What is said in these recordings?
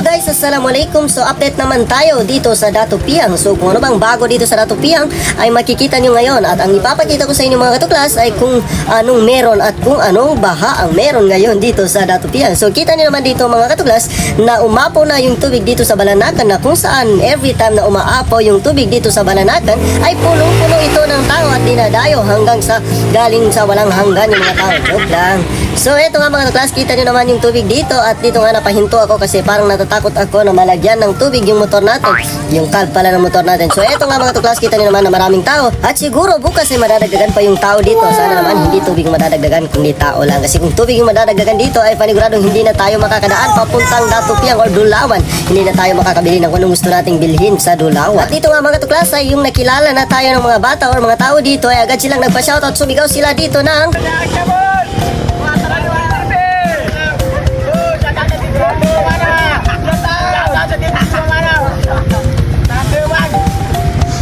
guys, assalamualaikum. So update naman tayo dito sa Dato Piang. So kung ano bang bago dito sa Dato Piang ay makikita nyo ngayon. At ang ipapakita ko sa inyo mga katuklas ay kung anong meron at kung anong baha ang meron ngayon dito sa Dato Piang. So kita nyo naman dito mga katuklas na umapaw na yung tubig dito sa Balanakan, na kung saan every time na umaapaw yung tubig dito sa Balanakan ay punong-puno ito ng tao at dinadayo hanggang sa galing sa walang hanggan yung mga tao. Joke lang. So eto nga mga katuklas, kita nyo naman yung tubig dito at dito nga napahinto ako kasi parang natatakot ako na malagyan ng tubig yung motor natin, yung valve pala ng motor natin. So eto nga mga katuklas, kita nyo naman na maraming tao at siguro bukas ay madadagdagan pa yung tao dito. Sana naman hindi tubig madadagdagan kundi tao lang, kasi kung tubig yung madadagdagan dito ay paniguradong hindi na tayo makakadaan papuntang Dato Piang or Dulawan. Hindi na tayo makakabili ng kung anong gusto nating bilhin sa Dulawan. At dito nga mga katuklas ay yung nakilala na tayo ng mga bata or mga tao dito ay agad silang nagpa-shoutout. Sumigaw sila dito ng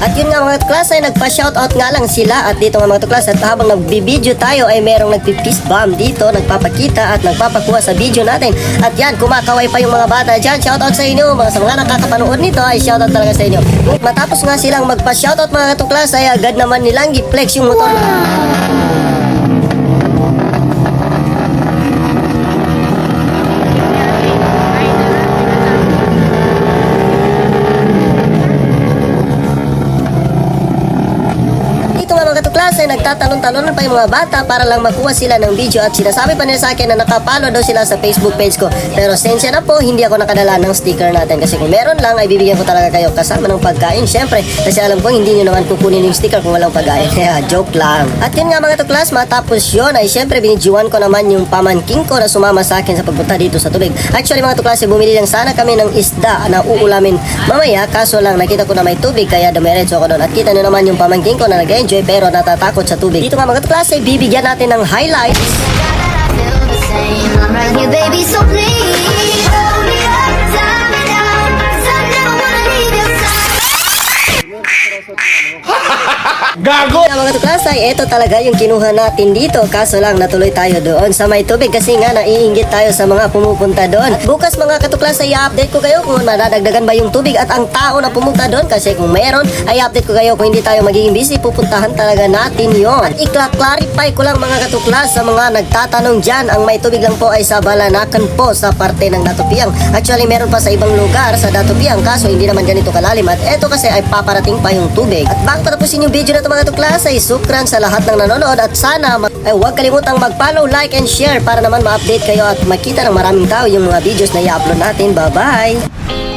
at yun nga mga tuklas ay nagpa-shoutout nga lang sila. At dito nga mga tuklas, at habang nagbibideo tayo ay merong nagpipis bomb dito, nagpapakita at nagpapakuha sa video natin. At yan, kumakaway pa yung mga bata dyan. Shoutout sa inyo, sa mga nakakapanood nito ay shoutout talaga sa inyo. Matapos nga silang magpa-shoutout mga tuklas ay agad naman nilang i-flex yung motor. Ay nagtatalon-talonan pa yung mga bata para lang makuha sila ng video at sinasabi pa nila sa akin na nakapalo daw sila sa Facebook page ko. Pero sensya na po, hindi ako nakadala ng sticker natin kasi kung meron lang ay bibigyan ko talaga kayo kasama ng pagkain. Syempre, kasi alam ko hindi nyo naman kukunin yung sticker kung walang pagkain. Kaya joke lang. At yun nga mga tuklas, matapos yun ay syempre binidjuan ko naman yung pamangking ko na sumama sa akin sa pagpunta dito sa tubig. Actually mga tuklas, bumili lang sana kami ng isda na uulamin mamaya, kaso lang nakita ko na may tubig kaya dumiretso ako doon. At kita nyo naman yung pamangking ko na nag-enjoy pero natatakot sa tubig. Dito nga mga katuklas ay bibigyan natin ng highlights. Gago! Mga tuklas ay ito talaga yung kinuha natin dito, kaso lang natuloy tayo doon sa may tubig kasi nga naiinggit tayo sa mga pumupunta doon. Bukas mga katuklas ay i-update ko kayo kung madadagdagan ba yung tubig at ang tao na pumunta doon, kasi kung meron ay update ko kayo. Kung hindi tayo magiging busy, pupuntahan talaga natin yon. At i-clarify ko lang mga katuklas sa mga nagtatanong dyan, ang may tubig lang po ay sa Balanakan po sa parte ng Dato Piang. Actually meron pa sa ibang lugar sa Dato Piang, kaso hindi naman ganito kalalim at eto kasi ay paparating pa yung tubig. At bago patapusin yung video na ito mga tuklas ay sukran sa lahat ng nanonood at sana ay huwag kalimutang mag-follow, like and share para naman ma-update kayo at makita ng maraming tao yung mga videos na i-upload natin. Bye bye!